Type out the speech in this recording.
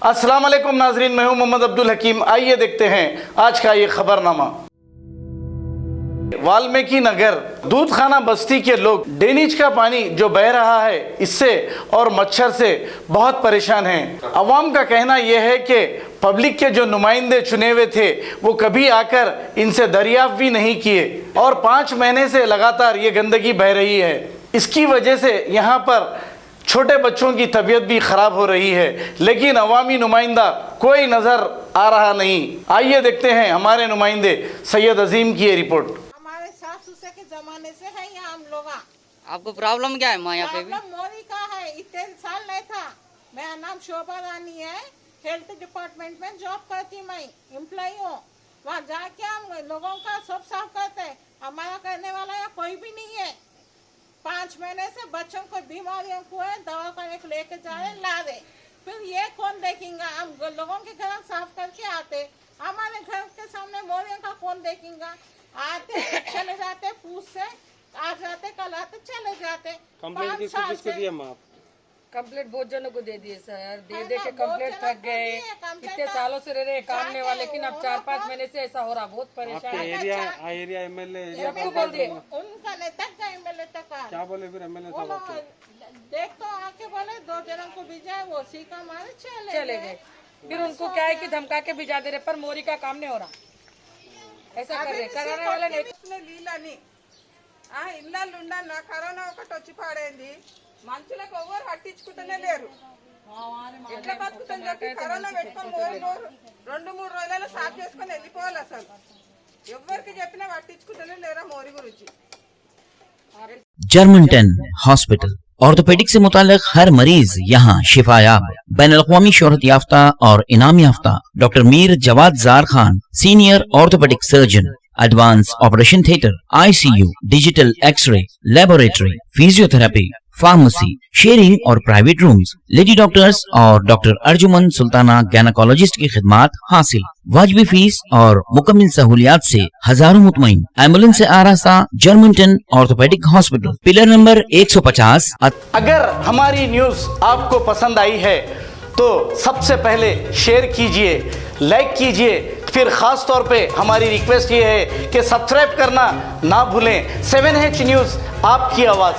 अस्सलाम वालेकुम नाजरीन, मैं हूं मोहम्मद अब्दुल हकीम। आइए देखते हैं आज का ये खबरनामा। वाल्मीकि नगर दूधखाना बस्ती के लोग ड्रेनेज का पानी जो बह रहा है इससे और मच्छर से बहुत परेशान हैं। अवाम का कहना यह है कि पब्लिक के जो नुमाइंदे चुने हुए थे वो कभी आकर इनसे दरियाफ्त भी नहीं किए और 5 महीने से लगातार ये गंदगी बह रही है। इसकी वजह से यहाँ पर छोटे बच्चों की तबीयत भी ख़राब हो रही है, लेकिन अवामी नुमाइंदा कोई नज़र आ रहा नहीं। आइए देखते हैं हमारे नुमाइंदे सैयद अजीम की ये रिपोर्ट। हमारे सास ससुर के जमाने से है यहाँ हम लोग। आपको प्रॉब्लम क्या है माँ यहाँ पे भी? प्रॉब्लम मोरी का है, इतने साल नहीं था। मेरा नाम शोभा रानी है, हेल्थ डिपार्टमेंट में जॉब करती मैं, एम्प्लॉई हूँ। वहाँ जाके हम लोगों का सब साफ करते हैं। हमारा करने वाला यहाँ कोई भी नहीं है। 5 महीने से बच्चों को बीमारियों को है, दवा करने को लेके जा रहे ला रहे, फिर ये कौन देखेगा? हम लोगों के घर साफ करके आते, हमारे घर के सामने मोरियों का कौन देखेगा? आते चले जाते, पूछ से आज जाते कल आते चले जाते। कंप्लेंट किसको दिया माँ? कंप्लेंट बहुत जनों को दे दिए सर, दे के कंप्लेंट थक गए। इतने सालों से रह रहे काम में वाले, लेकिन अब 4-5 महीने से ऐसा हो रहा, बहुत परेशान है। एरिया एमएलए सबको बोल दिए, उनका नहीं तक गए एमएलए तक। क्या बोले फिर एमएलए वो साहब? देख तो आके बोले 2 जनों को भिजा, वो सी का मारे चले गए। फिर उनको क्या है कि धमका के भिजा दे रहे, पर मोरी का काम नहीं हो रहा। ऐसा कर रहे, कराने वाला नहीं। లీలని ఇళ్ళల్లో ఉన్న కరోనా ఒకటి వచ్చి పాడైంది, మనుషులకు ఎవరు పట్టించుకుంటూనే లేరు. ఎట్లా బతుకుతాం చెప్పి కరోనా పెట్టుకొని 2-3 రోజులలో సాఫ్ చేసుకొని వెళ్ళిపోవాలి. అసలు ఎవరికి చెప్పినా పట్టించుకుంటూనే లేరా మోరి గురించి. जर्मनटन हॉस्पिटल ऑर्थोपेडिक से मुताल्लिक हर मरीज यहाँ शिफायाब। बैनुल-अक़वामी शोहरत याफ्ता और इनाम याफ्ता doctor Mir Jawad Zar Khan, senior orthopaedic surgeon, advance operation theatre, ICU, digital x ray, laboratory, physiotherapy, pharmacy, sharing और प्राइवेट रूम्स, लेडी डॉक्टर्स और डॉक्टर अर्जुमन सुल्ताना गैनकोलॉजिस्ट की खिदमात हासिल। वाजबी फीस और मुकम्मल सहूलियात से हजारों मुतमईन। एम्बुलेंस से आरास्ता Germantown orthopaedic hospital, pillar number 150। अगर हमारी न्यूज़ आपको पसंद आई है तो सबसे पहले शेयर कीजिए, लाइक कीजिए, फिर ख़ास तौर पे हमारी रिक्वेस्ट ये है कि सब्सक्राइब करना ना भूलें। 7H न्यूज़, आपकी आवाज़।